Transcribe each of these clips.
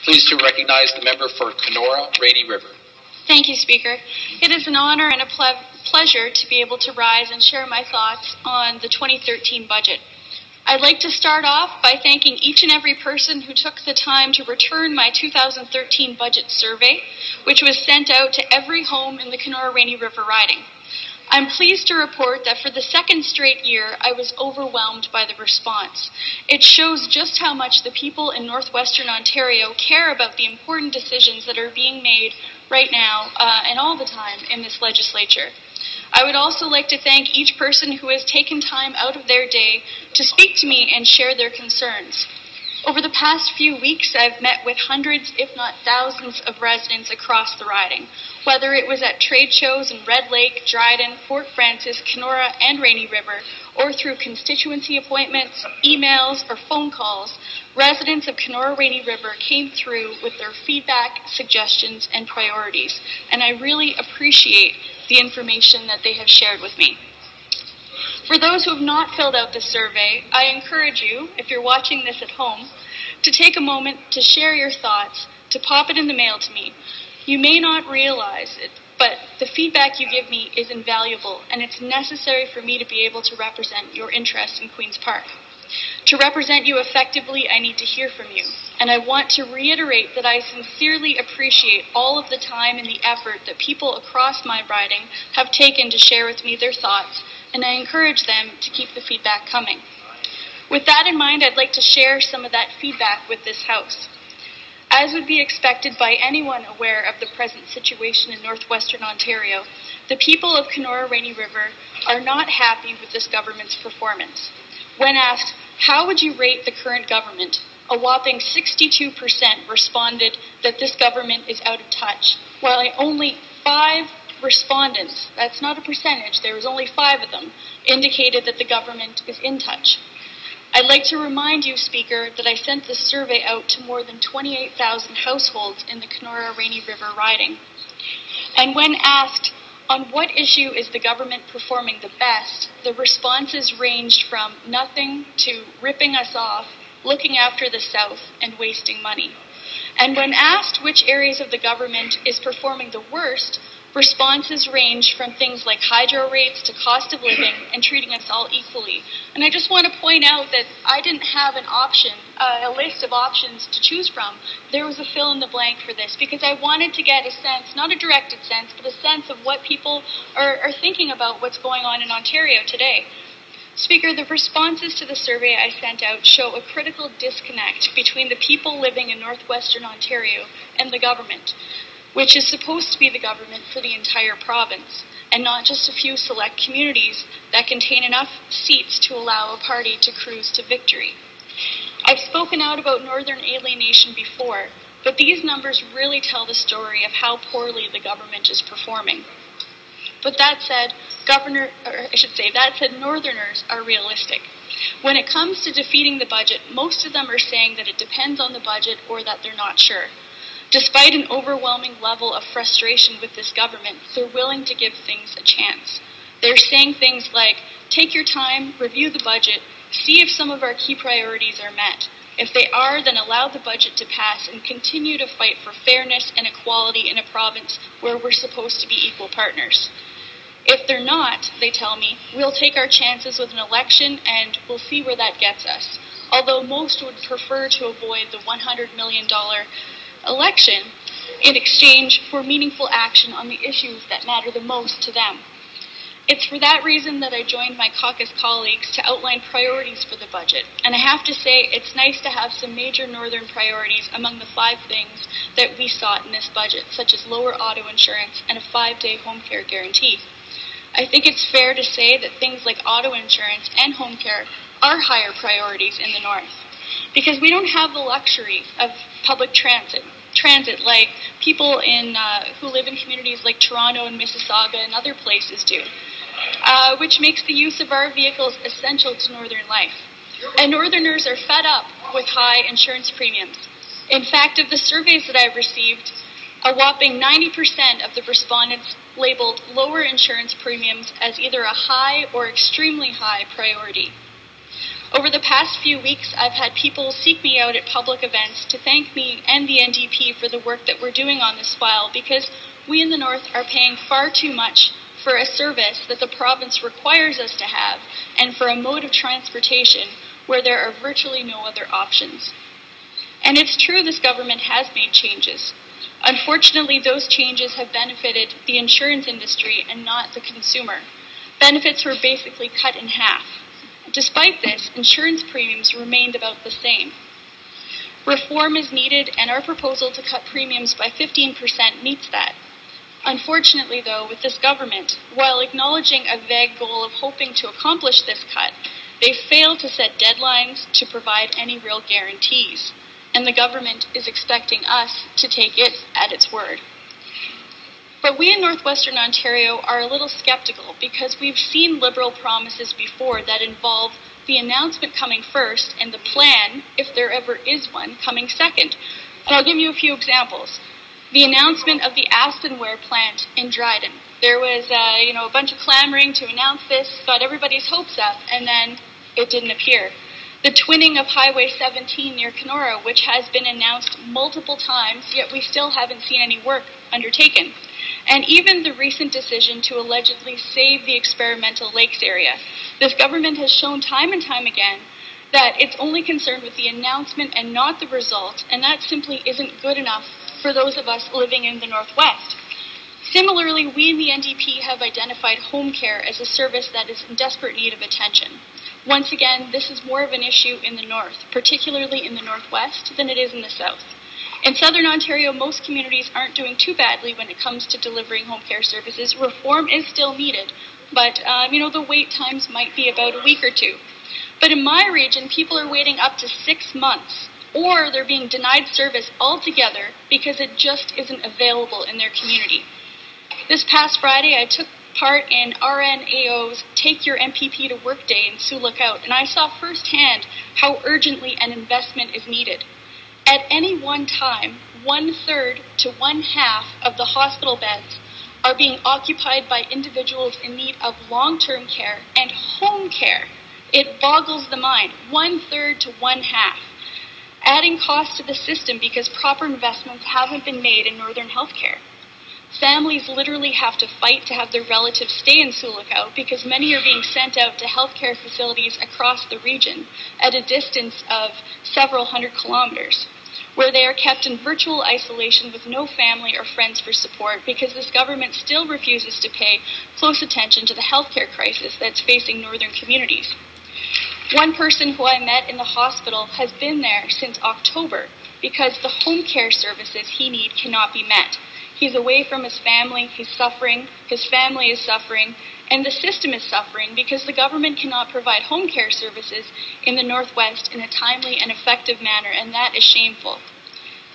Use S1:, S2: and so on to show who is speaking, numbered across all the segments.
S1: Pleased to recognize the member for Kenora-Rainy River.
S2: Thank you, Speaker. It is an honor and a pleasure to be able to rise and share my thoughts on the 2013 budget. I'd like to start off by thanking each and every person who took the time to return my 2013 budget survey, which was sent out to every home in the Kenora-Rainy River riding. I'm pleased to report that for the second straight year, I was overwhelmed by the response. It shows just how much the people in northwestern Ontario care about the important decisions that are being made right now and all the time in this legislature. I would also like to thank each person who has taken time out of their day to speak to me and share their concerns. Over the past few weeks, I've met with hundreds, if not thousands, of residents across the riding. Whether it was at trade shows in Red Lake, Dryden, Fort Francis, Kenora, and Rainy River, or through constituency appointments, emails, or phone calls, residents of Kenora-Rainy River came through with their feedback, suggestions, and priorities, and I really appreciate the information that they have shared with me. For those who have not filled out the survey, I encourage you, if you're watching this at home, to take a moment to share your thoughts, to pop it in the mail to me. You may not realize it, but the feedback you give me is invaluable, and it's necessary for me to be able to represent your interests in Queen's Park. To represent you effectively, I need to hear from you, and I want to reiterate that I sincerely appreciate all of the time and the effort that people across my riding have taken to share with me their thoughts, and I encourage them to keep the feedback coming. With that in mind, I'd like to share some of that feedback with this House. As would be expected by anyone aware of the present situation in northwestern Ontario, the people of Kenora-Rainy River are not happy with this government's performance. When asked, how would you rate the current government, a whopping 62% responded that this government is out of touch, while only 5 respondents, that's not a percentage, there was only 5 of them, indicated that the government is in touch. I'd like to remind you, Speaker, that I sent this survey out to more than 28,000 households in the Kenora-Rainy River riding. And when asked, on what issue is the government performing the best, the responses ranged from nothing to ripping us off, looking after the South, and wasting money. And when asked which areas of the government is performing the worst, responses range from things like hydro rates to cost of living and treating us all equally. And I just want to point out that I didn't have an option, a list of options to choose from. There was a fill in the blank for this because I wanted to get a sense, not a directed sense, but a sense of what people are thinking about what's going on in Ontario today. Speaker, the responses to the survey I sent out show a critical disconnect between the people living in northwestern Ontario and the government, which is supposed to be the government for the entire province, and not just a few select communities that contain enough seats to allow a party to cruise to victory. I've spoken out about northern alienation before, but these numbers really tell the story of how poorly the government is performing. But that said, Northerners are realistic. When it comes to defeating the budget, most of them are saying that it depends on the budget or that they're not sure. Despite an overwhelming level of frustration with this government, they're willing to give things a chance. They're saying things like, take your time, review the budget, see if some of our key priorities are met. If they are, then allow the budget to pass and continue to fight for fairness and equality in a province where we're supposed to be equal partners. If they're not, they tell me, we'll take our chances with an election and we'll see where that gets us. Although most would prefer to avoid the $100 million election in exchange for meaningful action on the issues that matter the most to them. It's for that reason that I joined my caucus colleagues to outline priorities for the budget. And I have to say, it's nice to have some major northern priorities among the 5 things that we sought in this budget, such as lower auto insurance and a 5-day home care guarantee. I think it's fair to say that things like auto insurance and home care are higher priorities in the north, because we don't have the luxury of public transit like people who live in communities like Toronto and Mississauga and other places do, which makes the use of our vehicles essential to northern life. And Northerners are fed up with high insurance premiums. In fact, of the surveys that I've received, a whopping 90% of the respondents labeled lower insurance premiums as either a high or extremely high priority. Over the past few weeks, I've had people seek me out at public events to thank me and the NDP for the work that we're doing on this file, because we in the North are paying far too much for a service that the province requires us to have, and for a mode of transportation where there are virtually no other options. And it's true this government has made changes. Unfortunately, those changes have benefited the insurance industry and not the consumer. Benefits were basically cut in half. Despite this, insurance premiums remained about the same. Reform is needed, and our proposal to cut premiums by 15% meets that. Unfortunately, though, with this government, while acknowledging a vague goal of hoping to accomplish this cut, they fail to set deadlines to provide any real guarantees, and the government is expecting us to take it at its word. But we in Northwestern Ontario are a little skeptical, because we've seen Liberal promises before that involve the announcement coming first and the plan, if there ever is one, coming second. And I'll give you a few examples. The announcement of the Aspenware plant in Dryden. There was a bunch of clamoring to announce this, got everybody's hopes up, and then it didn't appear. The twinning of Highway 17 near Kenora, which has been announced multiple times, yet we still haven't seen any work undertaken. And even the recent decision to allegedly save the experimental lakes area. This government has shown time and time again that it's only concerned with the announcement and not the result, and that simply isn't good enough for those of us living in the Northwest. Similarly, we in the NDP have identified home care as a service that is in desperate need of attention. Once again, this is more of an issue in the North, particularly in the Northwest, than it is in the South. In Southern Ontario, most communities aren't doing too badly when it comes to delivering home care services. Reform is still needed, but the wait times might be about a week or two. But in my region, people are waiting up to 6 months, or they're being denied service altogether because it just isn't available in their community. This past Friday, I took part in RNAO's Take Your MPP to Work Day in Sioux Lookout, and I saw firsthand how urgently an investment is needed. At any one time, 1/3 to 1/2 of the hospital beds are being occupied by individuals in need of long-term care and home care. It boggles the mind, 1/3 to 1/2. Adding cost to the system because proper investments haven't been made in northern healthcare. Families literally have to fight to have their relatives stay in Sioux Lookout because many are being sent out to healthcare facilities across the region at a distance of several hundred kilometers, where they are kept in virtual isolation with no family or friends for support because this government still refuses to pay close attention to the healthcare crisis that's facing northern communities. One person who I met in the hospital has been there since October because the home care services he needs cannot be met. He's away from his family, he's suffering, his family is suffering, and the system is suffering because the government cannot provide home care services in the Northwest in a timely and effective manner, and that is shameful.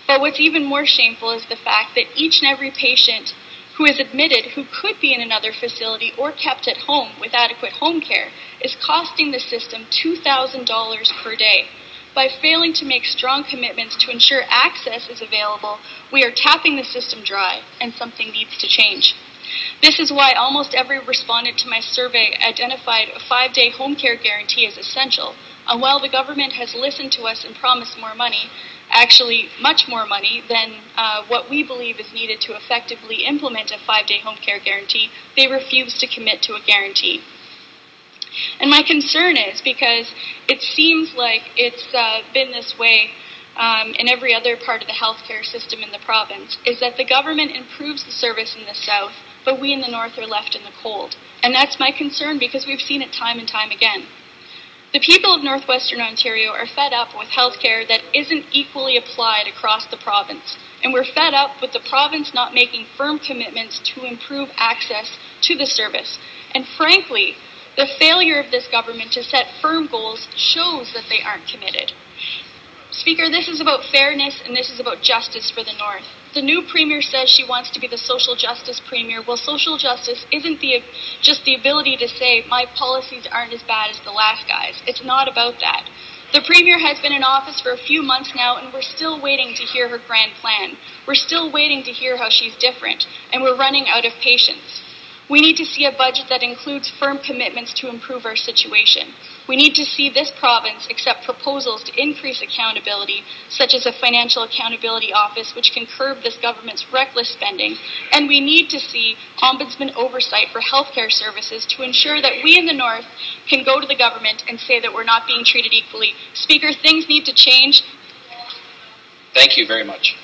S2: But what's even more shameful is the fact that each and every patient who is admitted who could be in another facility or kept at home with adequate home care is costing the system $2,000 per day. By failing to make strong commitments to ensure access is available, we are tapping the system dry, and something needs to change. This is why almost every respondent to my survey identified a 5-day home care guarantee as essential. And while the government has listened to us and promised more money, actually much more money than what we believe is needed to effectively implement a 5-day home care guarantee, they refuse to commit to a guarantee. And my concern is because it seems like it's been this way in every other part of the healthcare system in the province, is that the government improves the service in the South, but we in the North are left in the cold. And that's my concern because we've seen it time and time again. The people of Northwestern Ontario are fed up with healthcare that isn't equally applied across the province. And we're fed up with the province not making firm commitments to improve access to the service. And frankly, the failure of this government to set firm goals shows that they aren't committed. Speaker, this is about fairness and this is about justice for the North. The new Premier says she wants to be the social justice Premier. Well, social justice isn't just the ability to say, my policies aren't as bad as the last guy's. It's not about that. The Premier has been in office for a few months now, and we're still waiting to hear her grand plan. We're still waiting to hear how she's different, and we're running out of patience. We need to see a budget that includes firm commitments to improve our situation. We need to see this province accept proposals to increase accountability, such as a financial accountability office which can curb this government's reckless spending. And we need to see ombudsman oversight for healthcare services to ensure that we in the North can go to the government and say that we're not being treated equally. Speaker, things need to change.
S1: Thank you very much.